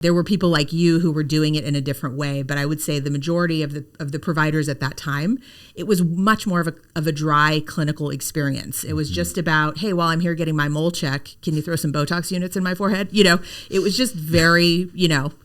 There were people like you who were doing it in a different way, but I would say the majority of the providers at that time, it was much more of a dry clinical experience. It was just about, hey, while I'm here getting my mole check, can you throw some Botox units in my forehead? It was just very,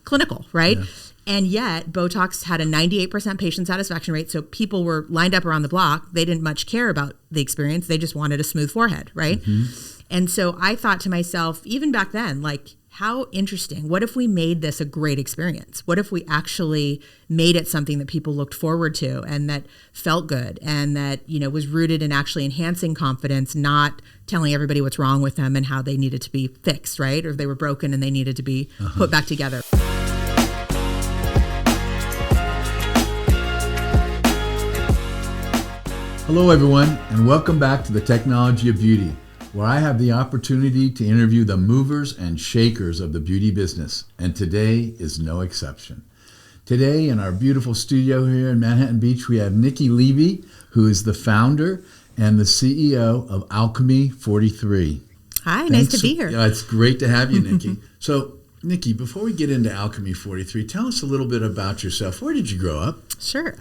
clinical, right? Yeah. And yet Botox had a 98% patient satisfaction rate. So people were lined up around the block. They didn't much care about the experience. They just wanted a smooth forehead, right? Mm-hmm. And so I thought to myself, even back then, like, how interesting. What if we made this a great experience? What if we actually made it something that people looked forward to and that felt good and that, was rooted in actually enhancing confidence, not telling everybody what's wrong with them and how they needed to be fixed, right? Or if they were broken and they needed to be put back together. Hello, everyone, and welcome back to the Technology of Beauty, where I have the opportunity to interview the movers and shakers of the beauty business, and today is no exception. Today in our beautiful studio here in Manhattan Beach, we have Nicci Levy, who is the founder and the CEO of Alchemy 43. Hi, nice to be here. Yeah, it's great to have you, Nicci. So, Nicci, before we get into Alchemy 43, tell us a little bit about yourself. Where did you grow up? Sure.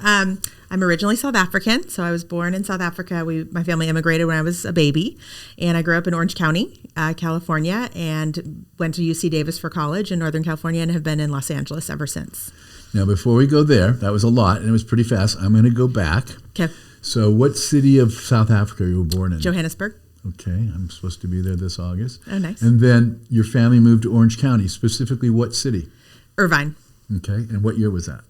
I'm originally South African, so I was born in South Africa. My family immigrated when I was a baby, and I grew up in Orange County, California, and went to UC Davis for college in Northern California and have been in Los Angeles ever since. Now, before we go there, that was a lot, and it was pretty fast. I'm going to go back. Okay. So what city of South Africa you were born in? Johannesburg. Okay, I'm supposed to be there this August. Oh, nice. And then your family moved to Orange County, specifically what city? Irvine. Okay, and what year was that?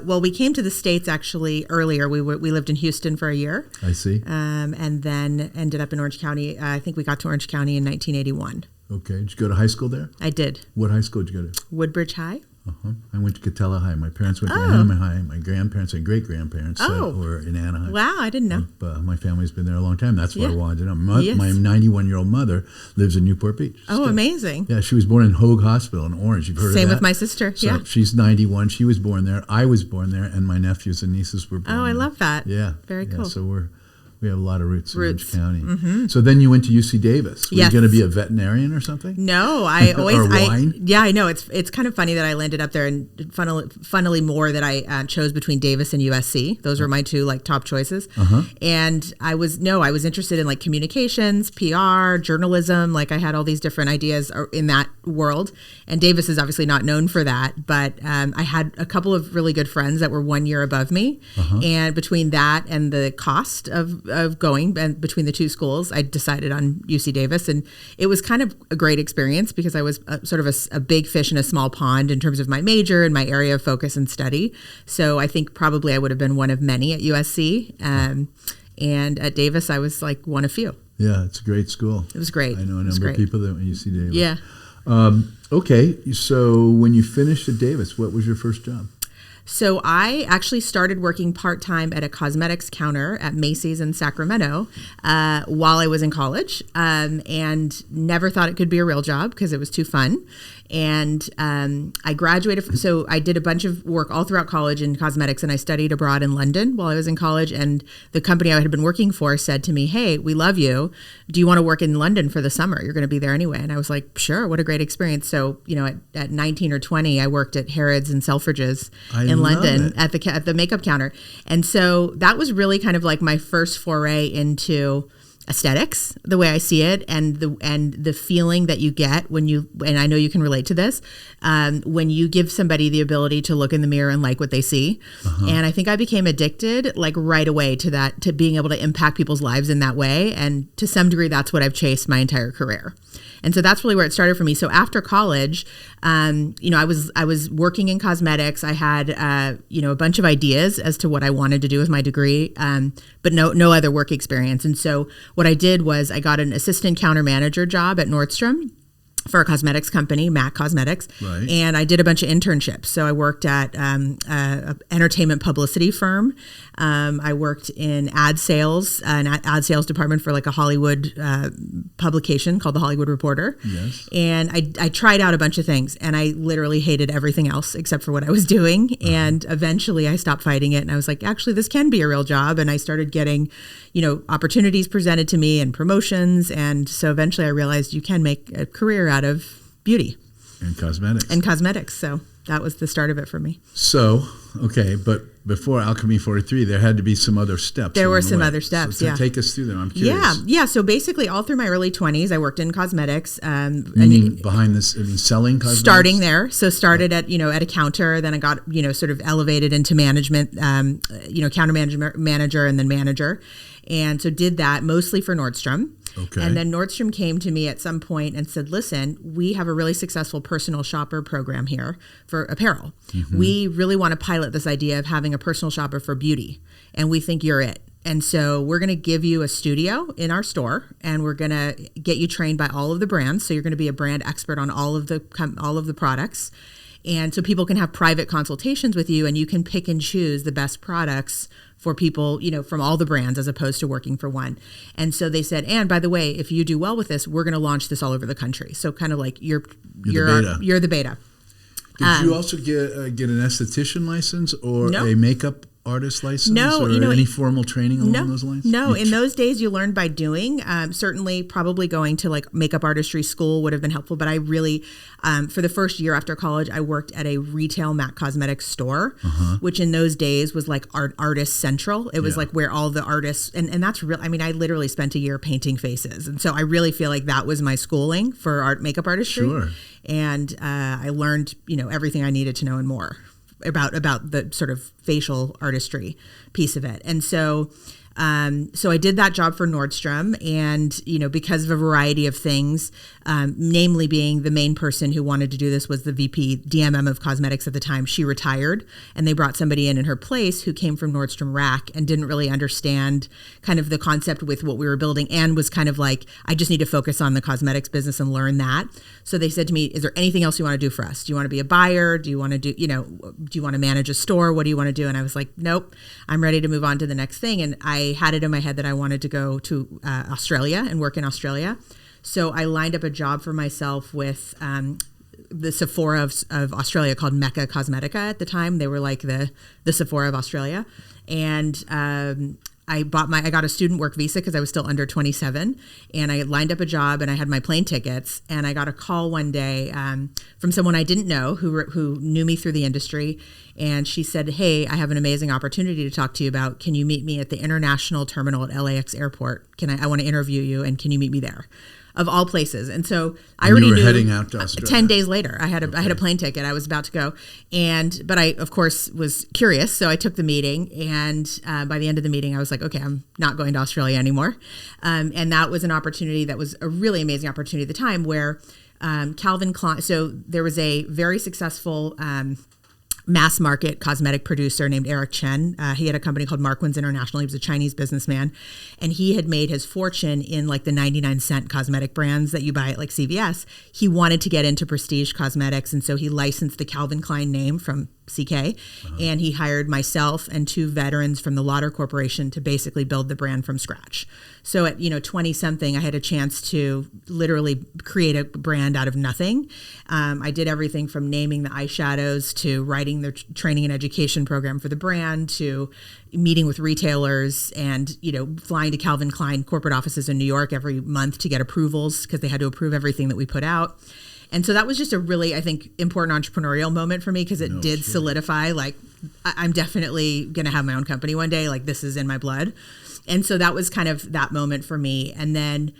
Well, we came to the States actually earlier. We lived in Houston for a year. I see. And then ended up in Orange County. I think we got to Orange County in 1981. Okay, did you go to high school there? I did. What high school did you go to? Woodbridge High. I went to Catella High. My parents went to Anaheim High. My grandparents and great-grandparents were in Anaheim. Wow, I didn't know. My family's been there a long time. That's what I wanted to know. My 91-year-old mother lives in Newport Beach. Oh, amazing. Yeah, she was born in Hoag Hospital in Orange. You've heard of that? Same with my sister, So she's 91. She was born there. I was born there, and my nephews and nieces were born there. Oh, I love that. Yeah. Very cool. So we have a lot of roots in Orange County. Mm-hmm. So then you went to UC Davis. Were you going to be a veterinarian or something? No, I always. Or wine? I know. It's kind of funny that I landed up there, and funnily more that I chose between Davis and USC. Those were my two top choices. And I was interested in communications, PR, journalism. I had all these different ideas in that world. And Davis is obviously not known for that, but I had a couple of really good friends that were 1 year above me, and between that and the cost of going, and between the two schools, I decided on UC Davis, and it was kind of a great experience because I was sort of a big fish in a small pond in terms of my major and my area of focus and study. So I think probably I would have been one of many at USC, and at Davis I was one of few. Yeah, it's a great school. It was great. I know a number of people that went to UC Davis. Yeah. Okay, so when you finished at Davis, what was your first job? So I actually started working part-time at a cosmetics counter at Macy's in Sacramento while I was in college, and never thought it could be a real job because it was too fun. And I graduated, so I did a bunch of work all throughout college in cosmetics, and I studied abroad in London while I was in college. And the company I had been working for said to me, "Hey, we love you. Do you want to work in London for the summer? You're going to be there anyway." And I was like, "Sure, what a great experience." So, at 19 or 20, I worked at Harrods and Selfridges in London at the makeup counter. And so that was really kind of my first foray into aesthetics, the way I see it, and the feeling that you get when you, and I know you can relate to this, when you give somebody the ability to look in the mirror and like what they see. And I think I became addicted right away to that, to being able to impact people's lives in that way. And to some degree, that's what I've chased my entire career. And so that's really where it started for me. So after college, I was working in cosmetics. I had, a bunch of ideas as to what I wanted to do with my degree, but no other work experience. And so what I did was I got an assistant counter manager job at Nordstrom for a cosmetics company, MAC Cosmetics, right. And I did a bunch of internships. So I worked at an entertainment publicity firm. I worked in ad sales, an ad sales department for a Hollywood publication called The Hollywood Reporter. Yes. And I tried out a bunch of things, and I literally hated everything else except for what I was doing. And eventually I stopped fighting it, and I was like, actually, this can be a real job. And I started getting, opportunities presented to me and promotions. And so eventually I realized you can make a career out of beauty. And cosmetics. And cosmetics. So that was the start of it for me. So, okay, but before Alchemy 43, there had to be some other steps. There were some other steps, so yeah. Take us through them. I'm curious. Yeah. So basically, all through my early 20s, I worked in cosmetics. Meaning behind this, selling cosmetics? Starting there. So started at a counter. Then I got, sort of elevated into management, counter manager and then manager. And so did that mostly for Nordstrom. Okay. And then Nordstrom came to me at some point and said, listen, we have a really successful personal shopper program here for apparel. Mm-hmm. We really want to pilot this idea of having a personal shopper for beauty. And we think you're it. And so we're going to give you a studio in our store, and we're going to get you trained by all of the brands. So you're going to be a brand expert on all of the products. And so people can have private consultations with you, and you can pick and choose the best products for people, from all the brands as opposed to working for one. And so they said, and by the way, if you do well with this, we're going to launch this all over the country. So kind of like you're the beta. Did you also get an esthetician license or a makeup artist license? No, or any formal training along those lines? No, in those days you learned by doing. Certainly, probably going to like makeup artistry school would have been helpful. But I really, for the first year after college, I worked at a retail MAC Cosmetics store, which in those days was like Artist Central. It was like where all the artists, and that's real. I mean, I literally spent a year painting faces, and so I really feel like that was my schooling for makeup artistry. Sure. And I learned, everything I needed to know and more about the sort of facial artistry piece of it. And so I did that job for Nordstrom, and, because of a variety of things, namely being the main person who wanted to do this was the VP DMM of cosmetics at the time. She retired, and they brought somebody in her place who came from Nordstrom Rack and didn't really understand kind of the concept with what we were building, and was kind of like, I just need to focus on the cosmetics business and learn that. So they said to me, is there anything else you want to do for us? Do you want to be a buyer? Do you want to do you want to manage a store? What do you want to do? And I was like, nope, I'm ready to move on to the next thing. And I had it in my head that I wanted to go to Australia and work in Australia. So I lined up a job for myself with the Sephora of Australia, called Mecca Cosmetica at the time. They were like the Sephora of Australia. And I got a student work visa because I was still under 27, and I lined up a job and I had my plane tickets, and I got a call one day from someone I didn't know who knew me through the industry. And she said, hey, I have an amazing opportunity to talk to you about. Can you meet me at the international terminal at LAX airport? I want to interview you, and can you meet me there? Of all places. And so I already knew heading out to Australia. 10 days later, I had a plane ticket. I was about to go. But I, of course, was curious. So I took the meeting, and by the end of the meeting, I was like, okay, I'm not going to Australia anymore. And that was an opportunity that was a really amazing opportunity at the time, where Calvin Klein, so there was a very successful mass market cosmetic producer named Eric Chen. He had a company called Marquins International. He was a Chinese businessman, and he had made his fortune in like the 99-cent cosmetic brands that you buy at like CVS. He wanted to get into prestige cosmetics, and so he licensed the Calvin Klein name from CK, and he hired myself and two veterans from the Lauder Corporation to basically build the brand from scratch. So at 20-something, I had a chance to literally create a brand out of nothing. I did everything from naming the eyeshadows to writing their training and education program for the brand to meeting with retailers and flying to Calvin Klein corporate offices in New York every month to get approvals because they had to approve everything that we put out. And so that was just a really, I think, important entrepreneurial moment for me because it did solidify, like, I'm definitely going to have my own company one day. Like, this is in my blood. And so that was kind of that moment for me. And then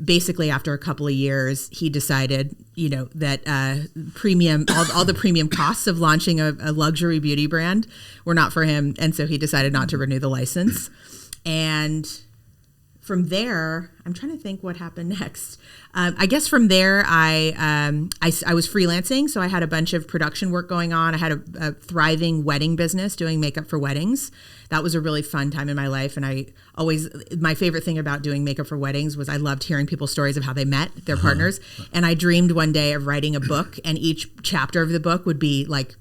basically after a couple of years, he decided, that premium, all the premium costs of launching a luxury beauty brand were not for him. And so he decided not to renew the license. And from there, I'm trying to think what happened next. I guess from there, I was freelancing, so I had a bunch of production work going on. I had a thriving wedding business doing makeup for weddings. That was a really fun time in my life, and my favorite thing about doing makeup for weddings was I loved hearing people's stories of how they met their partners. And I dreamed one day of writing a book, and each chapter of the book would be like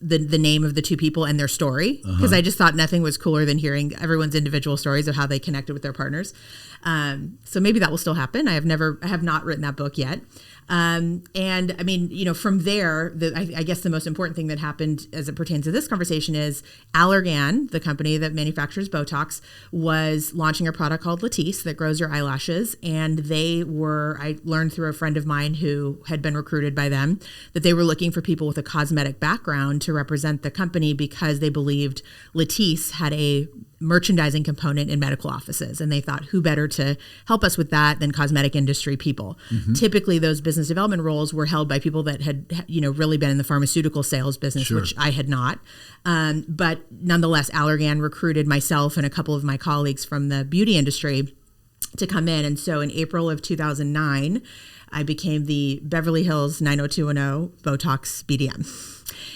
the name of the two people and their story, because I just thought nothing was cooler than hearing everyone's individual stories of how they connected with their partners. So maybe that will still happen. I have not written that book yet. And I mean, from there, I guess the most important thing that happened as it pertains to this conversation is Allergan, the company that manufactures Botox, was launching a product called Latisse that grows your eyelashes. And I learned through a friend of mine who had been recruited by them that they were looking for people with a cosmetic background to represent the company because they believed Latisse had a merchandising component in medical offices. And they thought, who better to help us with that than cosmetic industry people? Mm-hmm. Typically, those business development roles were held by people that had, really been in the pharmaceutical sales business, sure, which I had not. But nonetheless, Allergan recruited myself and a couple of my colleagues from the beauty industry to come in. And so in April of 2009, I became the Beverly Hills 90210 Botox BDM.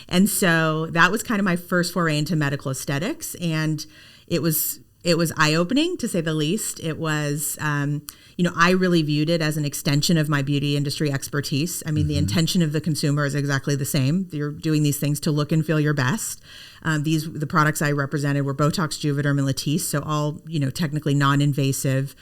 And so that was kind of my first foray into medical aesthetics. And it was eye-opening, to say the least. It was, I really viewed it as an extension of my beauty industry expertise. I mean, mm-hmm. the intention of the consumer is exactly the same. You're doing these things to look and feel your best. The products I represented were Botox, Juvederm, and Latisse, so all, technically non-invasive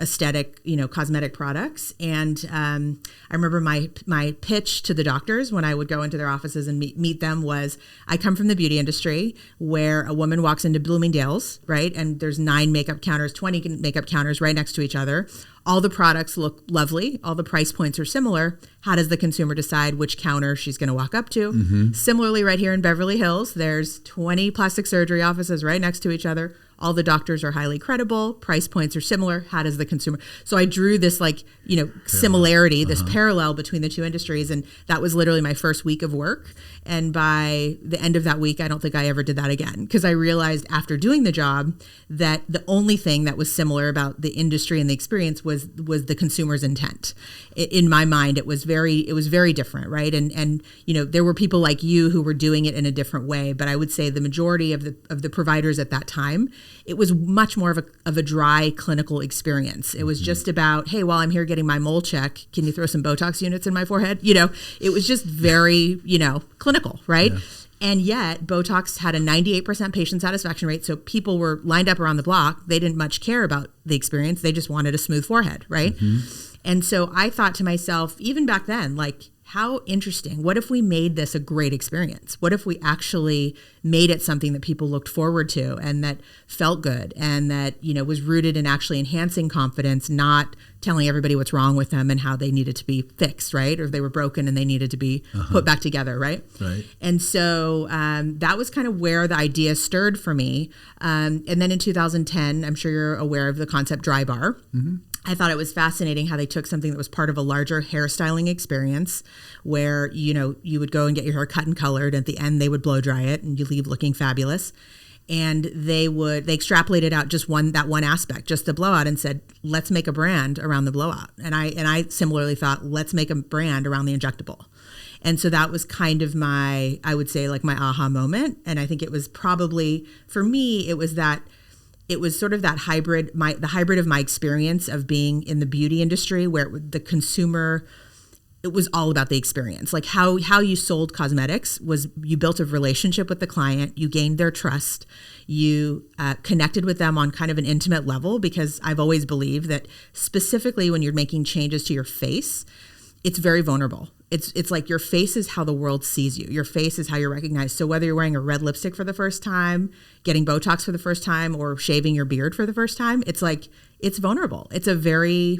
aesthetic, cosmetic products. And I remember my pitch to the doctors when I would go into their offices and meet them was, I come from the beauty industry where a woman walks into Bloomingdale's, right? And there's 9 makeup counters, 20 makeup counters right next to each other. All the products look lovely. All the price points are similar. How does the consumer decide which counter she's going to walk up to? Mm-hmm. Similarly, right here in Beverly Hills, there's 20 plastic surgery offices right next to each other. All the doctors are highly credible. Price points are similar. How does the consumer? So I drew this similarity, this parallel between the two industries. And that was literally my first week of work. And by the end of that week, I don't think I ever did that again, because I realized after doing the job that the only thing that was similar about the industry and the experience was the consumer's intent. In my mind, it was very different, right? And there were people like you who were doing it in a different way, but I would say the majority of the providers at that time, it was much more of a dry clinical experience. It was just about, hey, while I'm here getting my mole check, can you throw some Botox units in my forehead? It was just very, clinical, right? Yeah. And yet Botox had a 98% patient satisfaction rate. So people were lined up around the block. They didn't much care about the experience. They just wanted a smooth forehead, right? Mm-hmm. And so I thought to myself, even back then, how interesting. What if we made this a great experience? What if we actually made it something that people looked forward to and that felt good and that, was rooted in actually enhancing confidence, not telling everybody what's wrong with them and how they needed to be fixed, right? Or if they were broken and they needed to be put back together, right? Right. And so that was kind of where the idea stirred for me. And then in 2010, I'm sure you're aware of the concept Dry Bar. Mm-hmm. I thought it was fascinating how they took something that was part of a larger hairstyling experience where, you would go and get your hair cut and colored. At the end, they would blow dry it and you leave looking fabulous. And they extrapolated out just that one aspect, just the blowout, and said, let's make a brand around the blowout. And I similarly thought, let's make a brand around the injectable. And so that was kind of my my aha moment. And I think it was probably, for me, it was sort of that hybrid, the hybrid of my experience of being in the beauty industry where the consumer, it was all about the experience. Like how you sold cosmetics was you built a relationship with the client, you gained their trust, you connected with them on kind of an intimate level, because I've always believed that specifically when you're making changes to your face, it's very vulnerable. It's like your face is how the world sees you. Your face is how you're recognized. So whether you're wearing a red lipstick for the first time, getting Botox for the first time, or shaving your beard for the first time, it's vulnerable. It's a very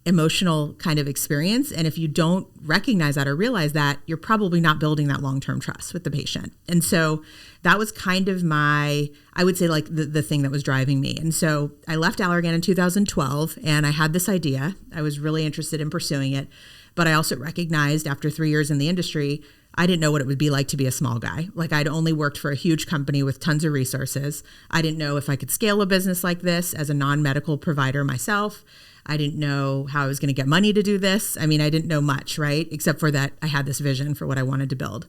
emotional kind of experience. And if you don't recognize that or realize that, you're probably not building that long-term trust with the patient. And so that was kind of I would say the thing that was driving me. And so I left Allergan in 2012 and I had this idea. I was really interested in pursuing it. But I also recognized after 3 years in the industry, I didn't know what it would be like to be a small guy. I'd only worked for a huge company with tons of resources. I didn't know if I could scale a business like this as a non-medical provider myself. I didn't know how I was going to get money to do this. I mean, I didn't know much, right? Except for that I had this vision for what I wanted to build.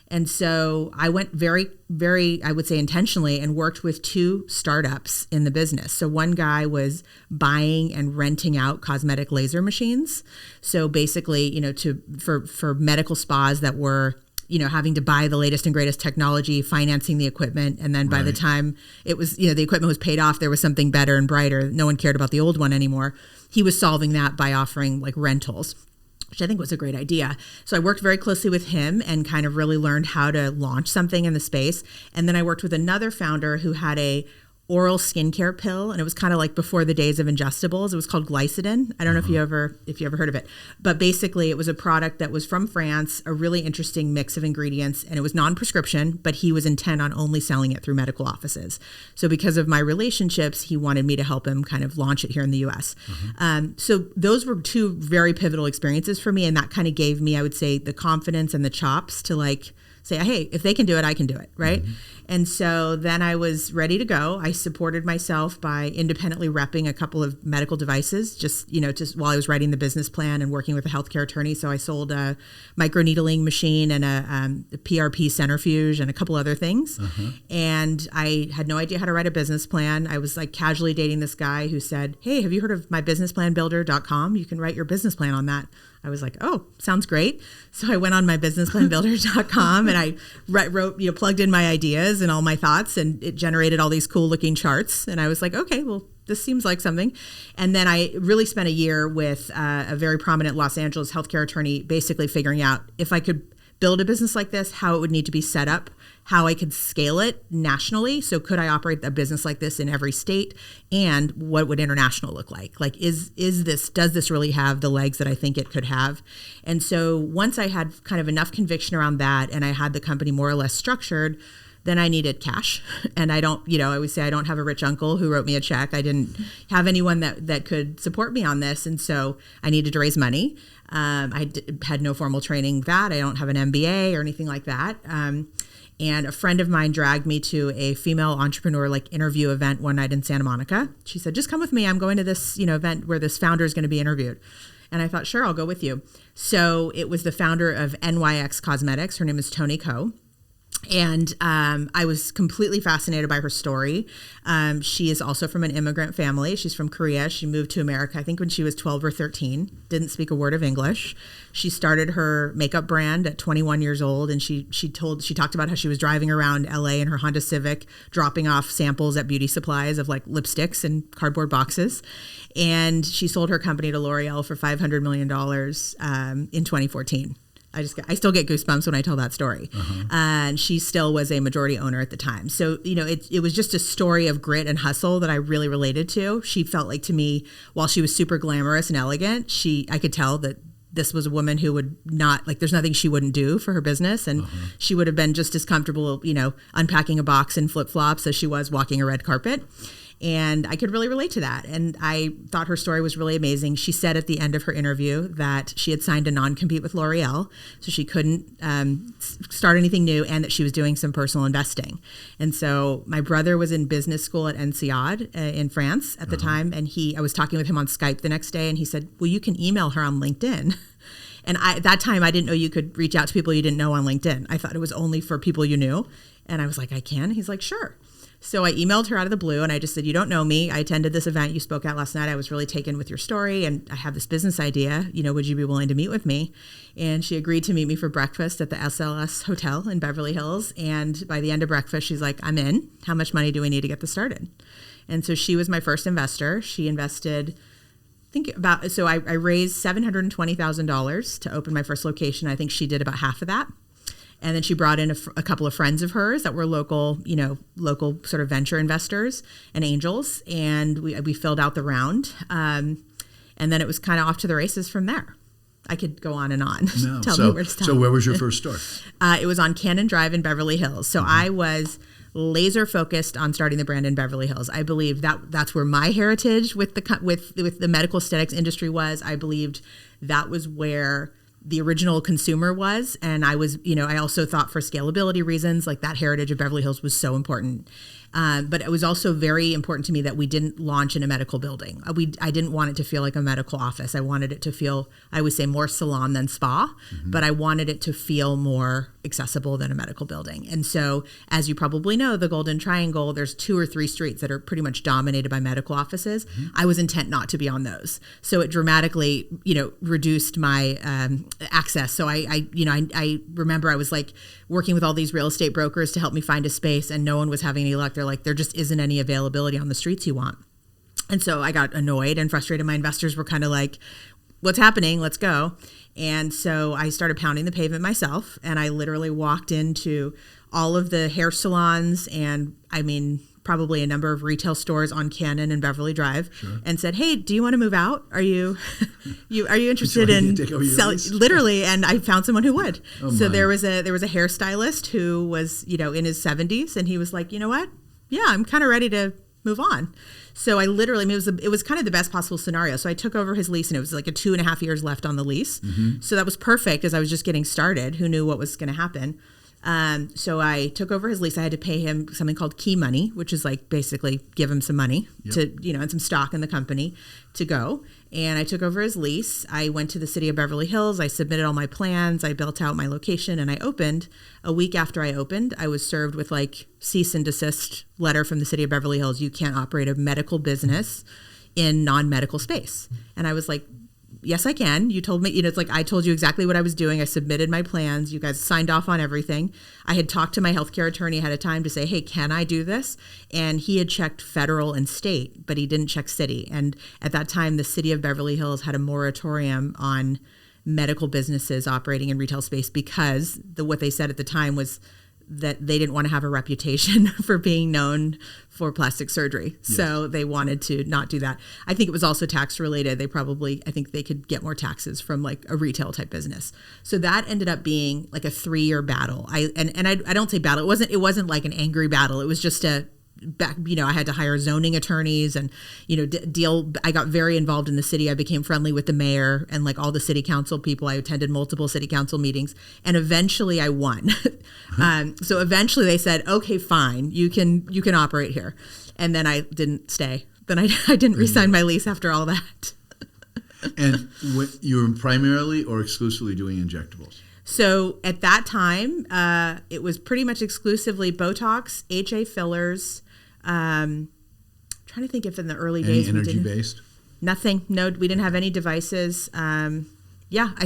And so I went very, very, I would say intentionally, and worked with 2 startups in the business. So one guy was buying and renting out cosmetic laser machines. So basically, for medical spas that were, having to buy the latest and greatest technology, financing the equipment. And then by the time it was, the equipment was paid off, there was something better and brighter. No one cared about the old one anymore. He was solving that by offering rentals. which I think was a great idea. So I worked very closely with him and kind of really learned how to launch something in the space. And then I worked with another founder who had a oral skincare pill, and it was kind of like before the days of ingestibles. It was called Glycidin. I don't know if you ever heard of it, but basically it was a product that was from France, a really interesting mix of ingredients, and it was non-prescription, but he was intent on only selling it through medical offices. So because of my relationships, he wanted me to help him kind of launch it here in the US. So those were two very pivotal experiences for me, and that kind of gave me, I would say, the confidence and the chops to like say, hey, if they can do it, I can do it, right? And so then I was ready to go. I supported myself by independently repping a couple of medical devices, just while I was writing the business plan and working with a healthcare attorney. So I sold a microneedling machine and a PRP centrifuge and a couple other things. And I had no idea how to write a business plan. I was like casually dating this guy who said, hey, have you heard of mybusinessplanbuilder.com? You can write your business plan on that. I was like, oh, sounds great. So I went on mybusinessplanbuilder.com and I wrote, plugged in my ideas and all my thoughts, and it generated all these cool looking charts. And I was like, okay, well, this seems like something. And then I really spent a year with a very prominent Los Angeles healthcare attorney, basically figuring out if I could build a business like this, how it would need to be set up, how I could scale it nationally. So could I operate a business like this in every state? And what would international look like? Like, does this really have the legs that I think it could have? And so once I had kind of enough conviction around that and I had the company more or less structured, then I needed cash. And I always say I don't have a rich uncle who wrote me a check. I didn't have anyone that could support me on this. And so I needed to raise money. I had no formal training that. I don't have an MBA or anything like that. And a friend of mine dragged me to a female entrepreneur interview event one night in Santa Monica. She said, just come with me. I'm going to this event where this founder is going to be interviewed. And I thought, sure, I'll go with you. So it was the founder of NYX Cosmetics. Her name is Toni Ko. And I was completely fascinated by her story. She is also from an immigrant family. She's from Korea. She moved to America, I think, when she was 12 or 13, didn't speak a word of English. She started her makeup brand at 21 years old. And she talked about how she was driving around LA in her Honda Civic, dropping off samples at beauty supplies of like lipsticks and cardboard boxes. And she sold her company to L'Oreal for $500 million in 2014. I still get goosebumps when I tell that story. And she still was a majority owner at the time. So, it was just a story of grit and hustle that I really related to. She felt like, to me, while she was super glamorous and elegant, I could tell that this was a woman who would not, there's nothing she wouldn't do for her business. And she would have been just as comfortable, unpacking a box in flip-flops as she was walking a red carpet. And I could really relate to that. And I thought her story was really amazing. She said at the end of her interview that she had signed a non-compete with L'Oreal, so she couldn't start anything new, and that she was doing some personal investing. And so my brother was in business school at INSEAD in France at the time, and I was talking with him on Skype the next day, and he said, well, you can email her on LinkedIn. And at that time, I didn't know you could reach out to people you didn't know on LinkedIn. I thought it was only for people you knew. And I was like, I can? He's like, sure. So I emailed her out of the blue and I just said, you don't know me. I attended this event you spoke at last night. I was really taken with your story and I have this business idea. Would you be willing to meet with me? And she agreed to meet me for breakfast at the SLS Hotel in Beverly Hills. And by the end of breakfast, she's like, I'm in. How much money do we need to get this started? And so she was my first investor. She invested, I raised $720,000 to open my first location. I think she did about half of that. And then she brought in a couple of friends of hers that were local sort of venture investors and angels. And we filled out the round. And then it was kind of off to the races from there. I could go on and on. No. Tell me where to stop. So where was your first store? It was on Cannon Drive in Beverly Hills. So I was laser focused on starting the brand in Beverly Hills. I believe that's where my heritage with the medical aesthetics industry was. I believed that was where the original consumer was. And I was, I also thought for scalability reasons, that heritage of Beverly Hills was so important. But it was also very important to me that we didn't launch in a medical building. I didn't want it to feel like a medical office. I wanted it to feel, I would say, more salon than spa, but I wanted it to feel more accessible than a medical building. And so, as you probably know, the Golden Triangle, there's 2 or 3 streets that are pretty much dominated by medical offices. I was intent not to be on those. So it dramatically, reduced my access. So I remember I was working with all these real estate brokers to help me find a space, and no one was having any luck. They're like, there just isn't any availability on the streets you want. And so I got annoyed and frustrated. My investors were kind of like, what's happening? Let's go. And so I started pounding the pavement myself, and I literally walked into all of the hair salons and, I mean, probably a number of retail stores on Cannon and Beverly Drive, and said, "Hey, do you want to move out? Are you interested in selling?" Literally, and I found someone who would. So there was a hairstylist who was, in his 70s, and he was like, "You know what? Yeah, I'm kind of ready to move on." So I literally, I mean, it was kind of the best possible scenario. So I took over his lease, and it was like a 2.5 years left on the lease. So that was perfect as I was just getting started. Who knew what was going to happen? So I took over his lease. I had to pay him something called key money, which is like basically give him some money to, and some stock in the company to go. And I took over his lease. I went to the city of Beverly Hills. I submitted all my plans. I built out my location, and I opened. A week after I opened, I was served with like cease and desist letter from the city of Beverly Hills. You can't operate a medical business in non-medical space. And I was like, yes, I can. You told me, it's like I told you exactly what I was doing. I submitted my plans. You guys signed off on everything. I had talked to my healthcare attorney ahead of time to say, hey, can I do this? And he had checked federal and state, but he didn't check city. And at that time, the city of Beverly Hills had a moratorium on medical businesses operating in retail space because what they said at the time was that they didn't want to have a reputation for being known for plastic surgery. Yes. So they wanted to not do that. I think it was also tax related. I think they could get more taxes from like a retail type business. So that ended up being like a 3-year battle. I don't say battle. It wasn't like an angry battle. It was just I had to hire zoning attorneys and, I got very involved in the city. I became friendly with the mayor and like all the city council people. I attended multiple city council meetings, and eventually I won. So eventually they said, okay, fine, you can operate here. And then I didn't stay. Then I didn't re-sign my lease after all that. And you were primarily or exclusively doing injectables? So at that time, it was pretty much exclusively Botox, HA fillers. Trying to think if in the early days any energy based? Nothing. No, we didn't have any devices. I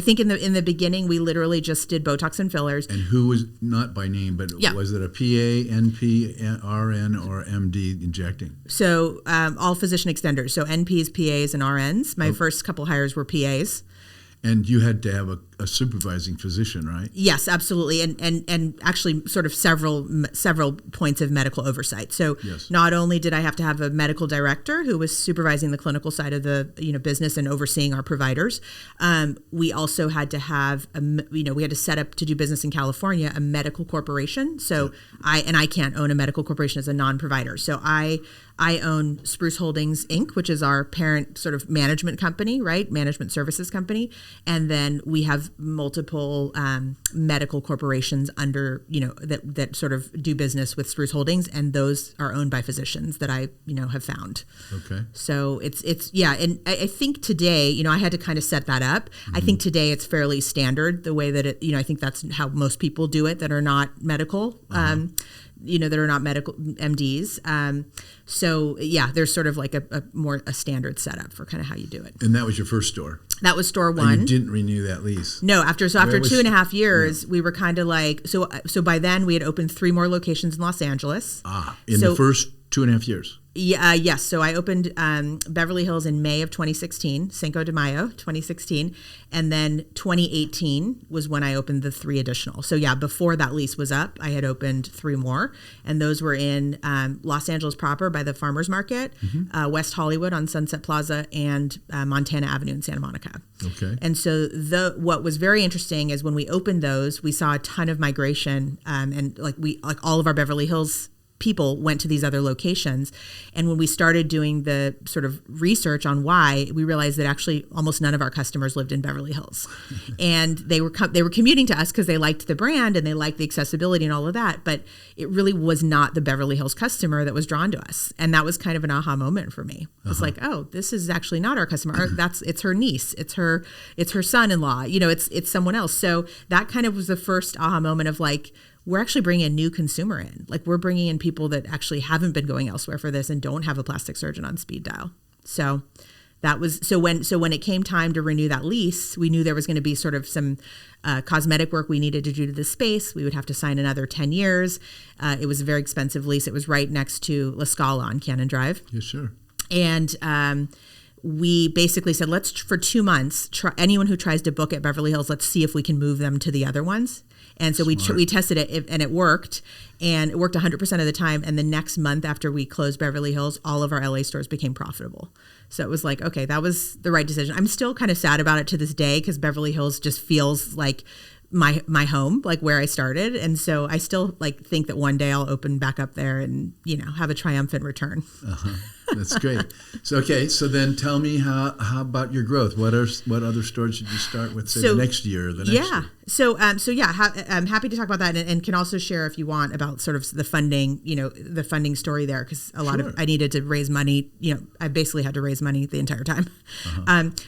think in the beginning we literally just did Botox and fillers. And who was, not by name, but was it a PA, NP, RN, or MD injecting? So all physician extenders. So NPs, PAs, and RNs. My first couple hires were PAs. And you had to have a supervising physician, right? Yes, absolutely, and actually sort of several points of medical oversight. So not only did I have to have a medical director who was supervising the clinical side of the business and overseeing our providers, we also had to have we had to set up to do business in California a medical corporation. So I can't own a medical corporation as a non-provider. So I own Spruce Holdings Inc., which is our parent sort of management company, right? Management services company. And then we have multiple medical corporations under, that sort of do business with Spruce Holdings. And those are owned by physicians that I, have found. Okay. So it's and I think today, I had to kind of set that up. Mm-hmm. I think today it's fairly standard the way that I think that's how most people do it that are not medical. That are not medical MDs. There's sort of like a standard setup for kind of how you do it. And that was your first store? That was store one. And you didn't renew that lease? No, after 2.5 years, we were kind of like, so by then we had opened 3 more locations in Los Angeles. In the first 2.5 years? Yes. So I opened Beverly Hills in May of 2016, Cinco de Mayo 2016. And then 2018 was when I opened the 3 additional. So before that lease was up, I had opened 3 more. And those were in Los Angeles proper by the Farmers Market, West Hollywood on Sunset Plaza, and Montana Avenue in Santa Monica. Okay. And so what was very interesting is when we opened those, we saw a ton of migration, and like all of our Beverly Hills people went to these other locations. And when we started doing the sort of research on why, we realized that actually almost none of our customers lived in Beverly Hills. And they were commuting to us because they liked the brand and they liked the accessibility and all of that. But it really was not the Beverly Hills customer that was drawn to us. And that was kind of an aha moment for me. It's like, oh, this is actually not our customer. It's her niece. It's her son-in-law. It's someone else. So that kind of was the first aha moment of like, we're actually bringing a new consumer in. Like we're bringing in people that actually haven't been going elsewhere for this and don't have a plastic surgeon on speed dial. So that was, so when it came time to renew that lease, we knew there was going to be sort of some cosmetic work we needed to do to the space. We would have to sign another 10 years. It was a very expensive lease. It was right next to La Scala on Cannon Drive. Yes, sure. And we basically said, for 2 months, anyone who tries to book at Beverly Hills, let's see if we can move them to the other ones. And so we tested it, and it worked. And it worked 100% of the time. And the next month after we closed Beverly Hills, all of our LA stores became profitable. So it was like, okay, that was the right decision. I'm still kind of sad about it to this day because Beverly Hills just feels like my home, like where I started. And so I still think that one day I'll open back up there and, have a triumphant return. That's great. So then tell me how about your growth? What other stores did you start with, say, the next year or the next year? I'm happy to talk about that and can also share if you want about sort of the funding, the funding story there, because I needed to raise money. I basically had to raise money the entire time.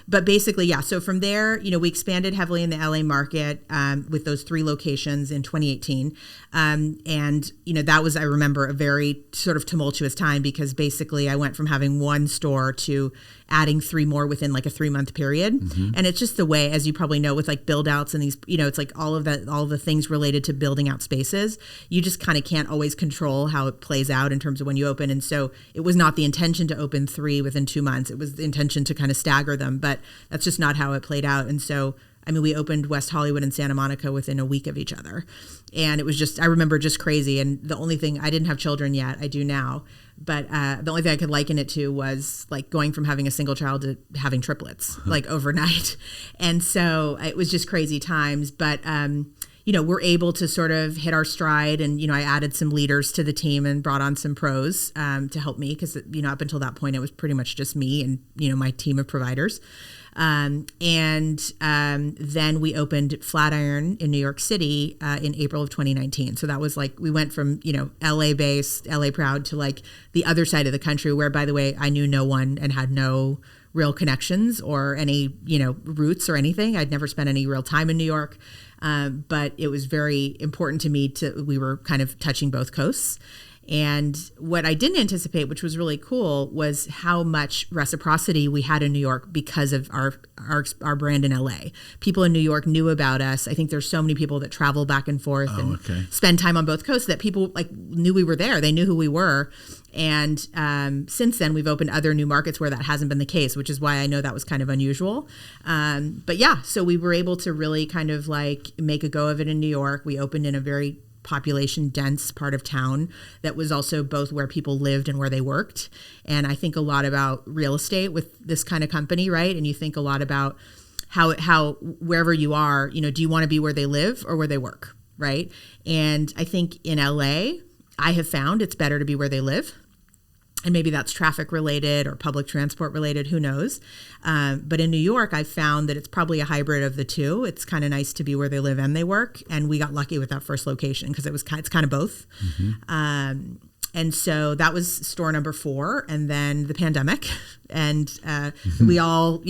But basically, so from there, we expanded heavily in the LA market with those 3 locations in 2018. And that was, I remember, a very sort of tumultuous time because basically I went from having 1 store to adding 3 more within like a 3-month period. And it's just the way, as you probably know, with like build outs and these, it's like all of the things related to building out spaces, you just kind of can't always control how it plays out in terms of when you open. And so it was not the intention to open 3 within 2 months. It was the intention to kind of stagger them, but that's just not how it played out. And so, we opened West Hollywood and Santa Monica within a week of each other. And it was I remember just crazy. And the only thing, I didn't have children yet, I do now. But the only thing I could liken it to was like going from having a single child to having triplets, like overnight. And so it was just crazy times. But, we're able to sort of hit our stride. And, I added some leaders to the team and brought on some pros to help me because, up until that point, it was pretty much just me and, my team of providers. Then we opened Flatiron in New York City in April of 2019. So that was like, we went from, LA based, LA proud to like the other side of the country where, by the way, I knew no one and had no real connections or any, roots or anything. I'd never spent any real time in New York. But it was very important to me we were kind of touching both coasts. And what I didn't anticipate, which was really cool, was how much reciprocity we had in New York because of our brand in LA. People in New York knew about us. I think there's so many people that travel back and forth spend time on both coasts that people knew we were there. They knew who we were. And since then, we've opened other new markets where that hasn't been the case, which is why I know that was kind of unusual. So we were able to really kind of make a go of it in New York. We opened in a very population dense part of town that was also both where people lived and where they worked. And I think a lot about real estate with this kind of company, right? And you think a lot about how wherever you are, do you want to be where they live or where they work, right? And I think in LA, I have found it's better to be where they live. And maybe that's traffic related or public transport related, who knows? But in New York, I found that it's probably a hybrid of the two. It's kind of nice to be where they live and they work. And we got lucky with that first location because it's kind of both. And so that was store number 4. And then the pandemic. And we all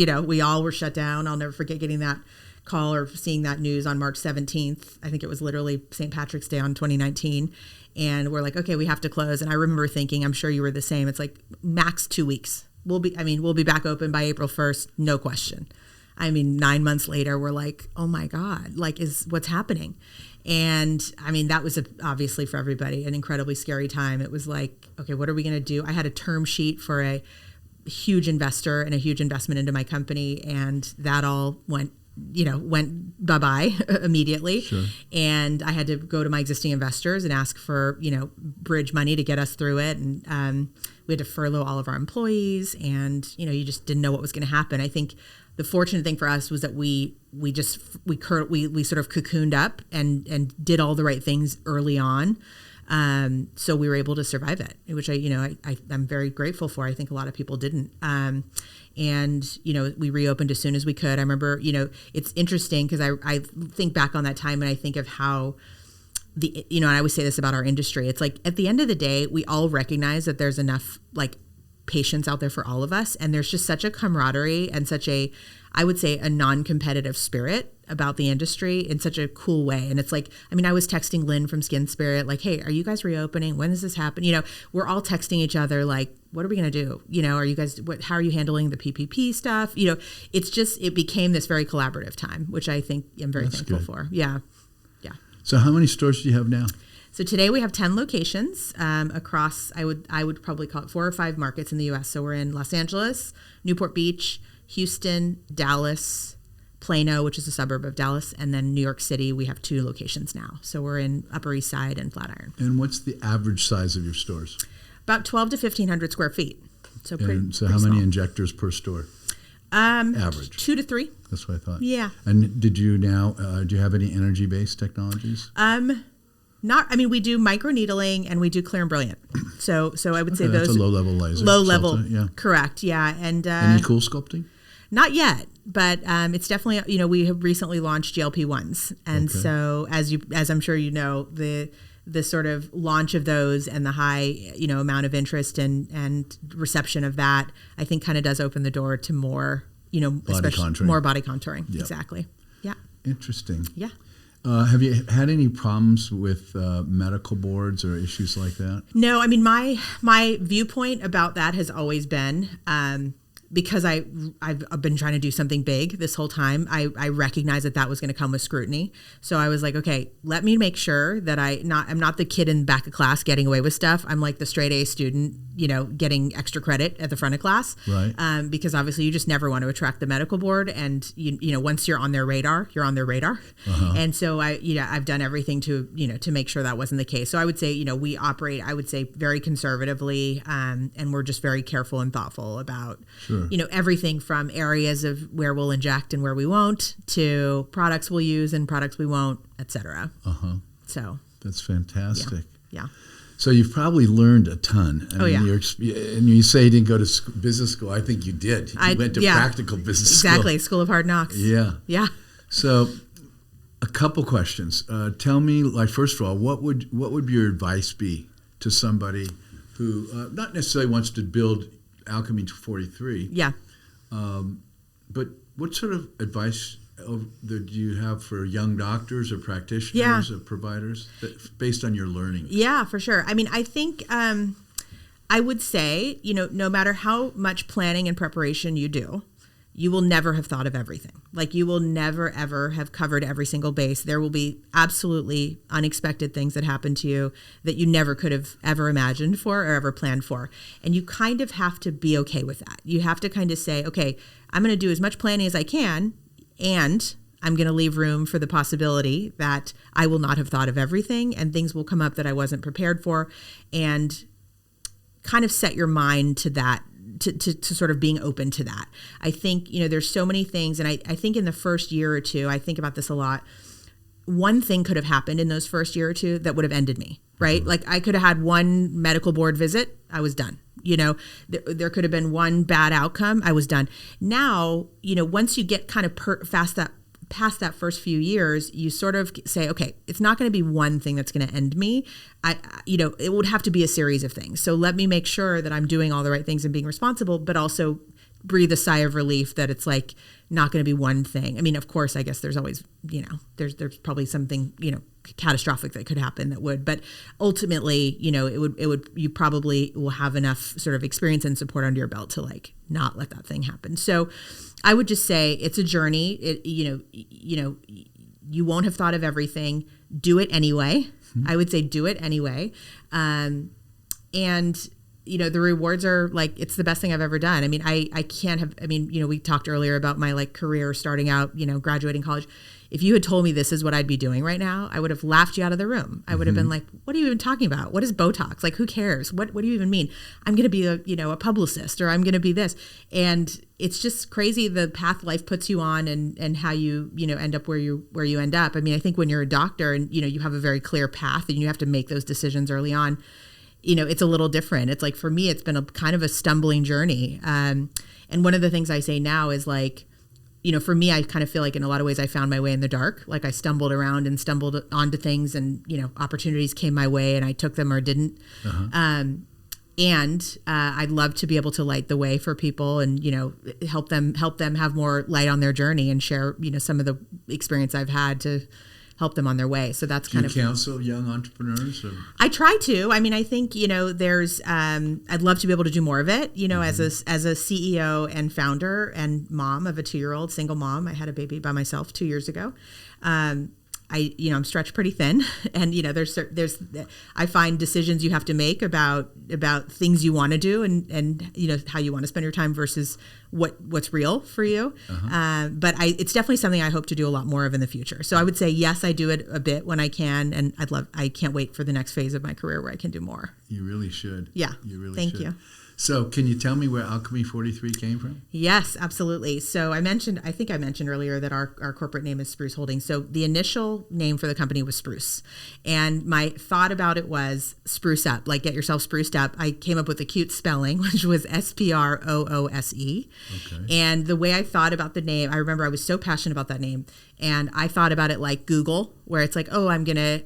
were shut down. I'll never forget getting that call or seeing that news on March 17th. I think it was literally St. Patrick's Day on 2019. And we're like, okay, we have to close. And I remember thinking, I'm sure you were the same. It's like max 2 weeks. We'll be back open by April 1st. No question. 9 months later, we're like, oh my God, what's happening? And that was obviously for everybody an incredibly scary time. It was like, okay, what are we going to do? I had a term sheet for a huge investor and a huge investment into my company. And that all went bye-bye immediately. Sure. And I had to go to my existing investors and ask for, bridge money to get us through it. And we had to furlough all of our employees and, you just didn't know what was going to happen. I think the fortunate thing for us was that we sort of cocooned up and did all the right things early on. So we were able to survive it, which I'm very grateful for. I think a lot of people didn't. And we reopened as soon as we could. I remember, it's interesting because I think back on that time and I think of how and I always say this about our industry. It's like at the end of the day, we all recognize that there's enough patience out there for all of us. And there's just such a camaraderie and such I would say a non-competitive spirit about the industry in such a cool way. And it's like, I was texting Lynn from Skin Spirit, like, hey, are you guys reopening? When does this happen? We're all texting each other like, what are we going to do? Are you guys, how are you handling the PPP stuff? It became this very collaborative time, which I think I'm very thankful for. Yeah. So how many stores do you have now? So today we have 10 locations across, I would probably call it 4 or 5 markets in the U.S. So we're in Los Angeles, Newport Beach, Houston, Dallas, Plano, which is a suburb of Dallas, and then New York City. We have 2 locations now. So we're in Upper East Side and Flatiron. And what's the average size of your stores? About 12 to 1,500 square feet. So pretty. So how many injectors per store? Average 2 to 3. That's what I thought. Yeah. And did you do you have any energy-based technologies? We do microneedling and we do clear and brilliant. So I would say that's those a low-level laser. Low level, yeah. Correct. Yeah, and any cool sculpting? Not yet, but it's definitely, we have recently launched GLP-1s, and so as I'm sure you know, the sort of launch of those and the high amount of interest and reception of that, I think kind of does open the door to more body contouring. More body contouring. Yep. Exactly. Yeah. Interesting. Yeah. Have you had any problems with medical boards or issues like that? No, I mean my viewpoint about that has always been because I've been trying to do something big this whole time. I recognize that was going to come with scrutiny. So I was like, okay, let me make sure that I'm not the kid in the back of class getting away with stuff. I'm like the straight A student, getting extra credit at the front of class. Right. Because obviously you just never want to attract the medical board, and once you're on their radar, you're on their radar. Uh-huh. And so I've done everything to make sure that wasn't the case. So I would say, we operate, I would say, very conservatively, and we're just very careful and thoughtful about Sure. Everything from areas of where we'll inject and where we won't, to products we'll use and products we won't, et cetera. Uh-huh. So that's fantastic. Yeah. So you've probably learned a ton. Yeah. And you say you didn't go to business school. I think you did. You went to practical business school. Exactly. School of Hard Knocks. Yeah. Yeah. So a couple questions. Tell me, first of all, what would your advice be to somebody who not necessarily wants to build Alchemy 43. Yeah. But what sort of advice do you have for young doctors or practitioners or providers based on your learning? Yeah, for sure. I mean, I think I would say, no matter how much planning and preparation you do, you will never have thought of everything. Like, you will never, ever have covered every single base. There will be absolutely unexpected things that happen to you that you never could have ever imagined for or ever planned for. And you kind of have to be okay with that. You have to kind of say, okay, I'm going to do as much planning as I can, and I'm going to leave room for the possibility that I will not have thought of everything and things will come up that I wasn't prepared for, and kind of set your mind to that. To sort of being open to that. I think, there's so many things. And I think in the first year or two, I think about this a lot. One thing could have happened in those first year or two that would have ended me, right? Mm-hmm. Like, I could have had one medical board visit. I was done. There could have been one bad outcome. I was done. Now, once you get kind of past that first few years, you sort of say, okay, it's not going to be one thing that's going to end me. It would have to be a series of things. So let me make sure that I'm doing all the right things and being responsible, but also breathe a sigh of relief that it's like not going to be one thing. I mean, of course, I guess there's always, there's probably something, catastrophic that could happen that would, but ultimately, you probably will have enough sort of experience and support under your belt to not let that thing happen. So I would just say it's a journey. You won't have thought of everything. Do it anyway. Mm-hmm. I would say do it anyway. And the rewards are it's the best thing I've ever done. I mean, I can't have, we talked earlier about my career starting out, graduating college. If you had told me this is what I'd be doing right now, I would have laughed you out of the room. I would have been like, what are you even talking about? What is Botox? Who cares? What do you even mean? I'm going to be a publicist, or I'm going to be this. And it's just crazy the path life puts you on and how you, end up where you end up. I mean, I think when you're a doctor and, you have a very clear path and you have to make those decisions early on, it's a little different. It's for me, it's been a kind of a stumbling journey. And one of the things I say now is for me, I kind of feel in a lot of ways I found my way in the dark. I stumbled around and stumbled onto things, and, opportunities came my way and I took them or didn't. Uh-huh. And I'd love to be able to light the way for people and, help them have more light on their journey and share, some of the experience I've had to help them on their way. So that's kind of... Do you counsel young entrepreneurs? Or? I try to. I mean, I think, there's, I'd love to be able to do more of it, mm-hmm. as a CEO and founder and mom of a 2-year-old single mom. I had a baby by myself 2 years ago. I'm stretched pretty thin, and I find decisions you have to make about things you want to do, and how you want to spend your time versus what's real for you. But it's definitely something I hope to do a lot more of in the future. So I would say yes, I do it a bit when I can, and I can't wait for the next phase of my career where I can do more. You really should. Yeah. You really Thank should. you. So can you tell me where Alchemy 43 came from? Yes, absolutely. So I think I mentioned earlier that our corporate name is Spruce Holdings. So the initial name for the company was Spruce. And my thought about it was spruce up, like get yourself spruced up. I came up with a cute spelling, which was SPROOSE. Okay. And the way I thought about the name, I remember I was so passionate about that name. And I thought about it like Google, where it's like, oh, I'm gonna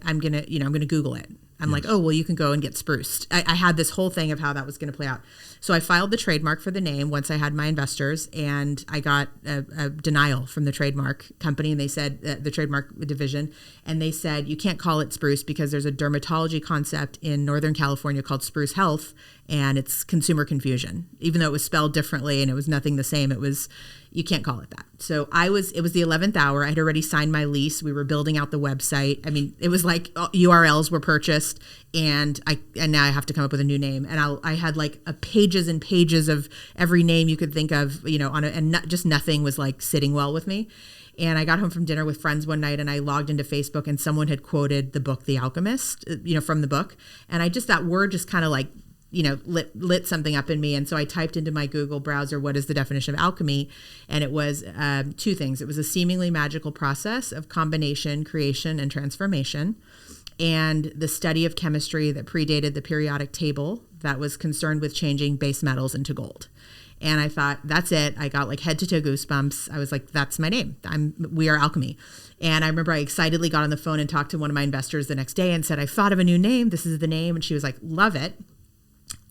Google it. I'm like, oh, well, you can go and get spruced. I had this whole thing of how that was going to play out. So I filed the trademark for the name once I had my investors, and I got a denial from the trademark company, and they said, the trademark division, and they said, you can't call it spruce because there's a dermatology concept in Northern California called Spruce Health, and it's consumer confusion. Even though it was spelled differently and it was nothing the same, you can't call it that. So it was the 11th hour. I had already signed my lease. We were building out the website. I mean, it was like URLs were purchased, and now I have to come up with a new name. And I had like pages and pages of every name you could think of, just nothing was like sitting well with me. And I got home from dinner with friends one night, and I logged into Facebook, and someone had quoted the book, The Alchemist, from the book. And that word just kind of like, lit something up in me. And so I typed into my Google browser, what is the definition of alchemy? And it was two things. It was a seemingly magical process of combination, creation, and transformation, and the study of chemistry that predated the periodic table that was concerned with changing base metals into gold. And I thought, that's it. I got like head to toe goosebumps. I was like, that's my name. We are Alchemy. And I remember I excitedly got on the phone and talked to one of my investors the next day and said, I thought of a new name. This is the name. And she was like, love it.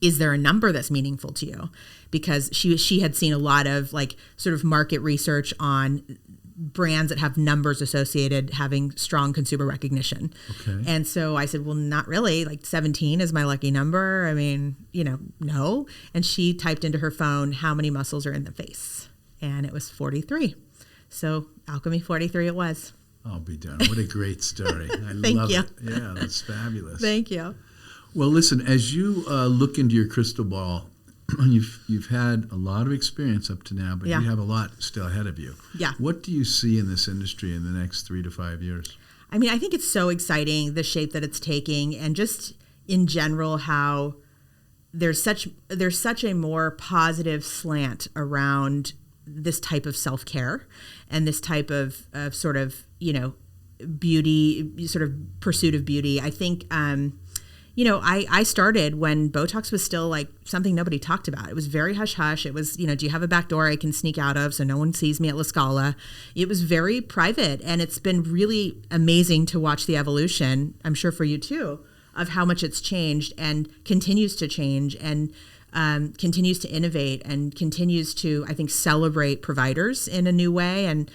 Is there a number that's meaningful to you? Because she had seen a lot of like sort of market research on brands that have numbers associated having strong consumer recognition. Okay. And so I said, well, not really. Like 17 is my lucky number. I mean, no. And she typed into her phone, how many muscles are in the face? And it was 43. So Alchemy 43 it was. I'll be darned. What a great story. I Thank you. It. Yeah, that's fabulous. Thank you. Well, listen, as you look into your crystal ball, you've had a lot of experience up to now, but you have a lot still ahead of you. Yeah. What do you see in this industry in the next 3 to 5 years? I mean, I think it's so exciting, the shape that it's taking, and just in general how there's such a more positive slant around this type of self-care and this type of sort of, beauty, sort of pursuit of beauty. I think I started when Botox was still like something nobody talked about. It was very hush hush. It was, do you have a back door I can sneak out of so no one sees me at La Scala? It was very private, and it's been really amazing to watch the evolution, I'm sure for you too, of how much it's changed and continues to change, and continues to innovate, and continues to, I think, celebrate providers in a new way. And,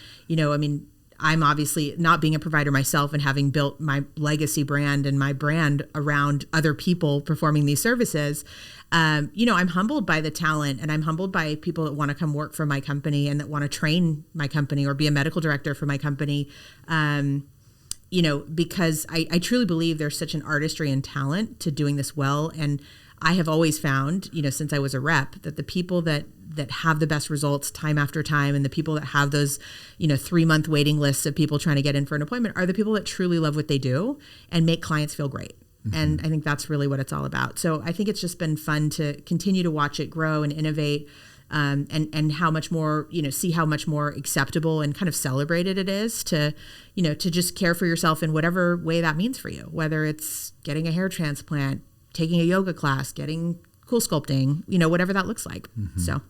I'm obviously not being a provider myself and having built my legacy brand and my brand around other people performing these services. I'm humbled by the talent, and I'm humbled by people that want to come work for my company and that want to train my company or be a medical director for my company. Because I truly believe there's such an artistry and talent to doing this well. And I have always found, since I was a rep, that the people that have the best results time after time, and the people that have those, 3-month waiting lists of people trying to get in for an appointment, are the people that truly love what they do and make clients feel great. Mm-hmm. And I think that's really what it's all about. So I think it's just been fun to continue to watch it grow and innovate, and how much more, see how much more acceptable and kind of celebrated it is to just care for yourself in whatever way that means for you, whether it's getting a hair transplant, taking a yoga class, getting cool sculpting, whatever that looks like. Mm-hmm. So.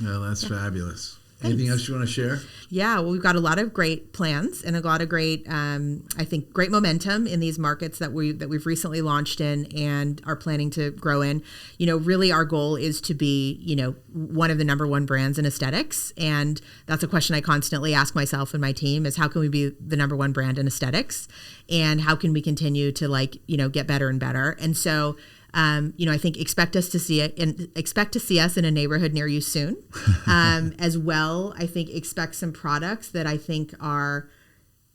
Well, that's fabulous. Anything else you want to share? Yeah, well, we've got a lot of great plans and a lot of great, I think, great momentum in these markets that we've recently launched in and are planning to grow in. Really our goal is to be, one of the number one brands in aesthetics. And that's a question I constantly ask myself and my team is, how can we be the number one brand in aesthetics? And how can we continue to get better and better? And so, I think expect to see us in a neighborhood near you soon. As well, I think expect some products that I think are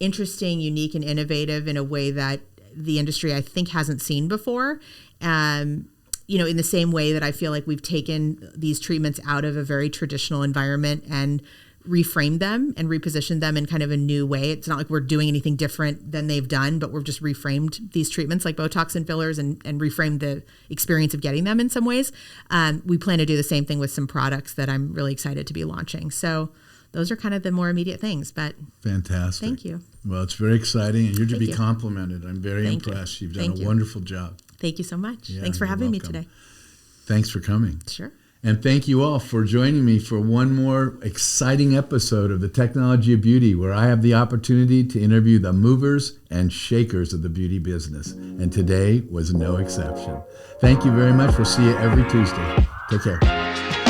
interesting, unique, and innovative in a way that the industry, I think, hasn't seen before. In the same way that I feel like we've taken these treatments out of a very traditional environment and reframed them and repositioned them in kind of a new way. It's not like we're doing anything different than they've done, but we've just reframed these treatments like Botox and fillers and reframed the experience of getting them in some ways. We plan to do the same thing with some products that I'm really excited to be launching. So those are kind of the more immediate things, but fantastic. Thank you. Well, it's very exciting, and you're to Thank be you. complimented. I'm very impressed. You've done a wonderful job. Thank you so much. Yeah, Thanks for having me today. Thanks for coming. Sure. And thank you all for joining me for one more exciting episode of the Technology of Beauty, where I have the opportunity to interview the movers and shakers of the beauty business. And today was no exception. Thank you very much. We'll see you every Tuesday. Take care.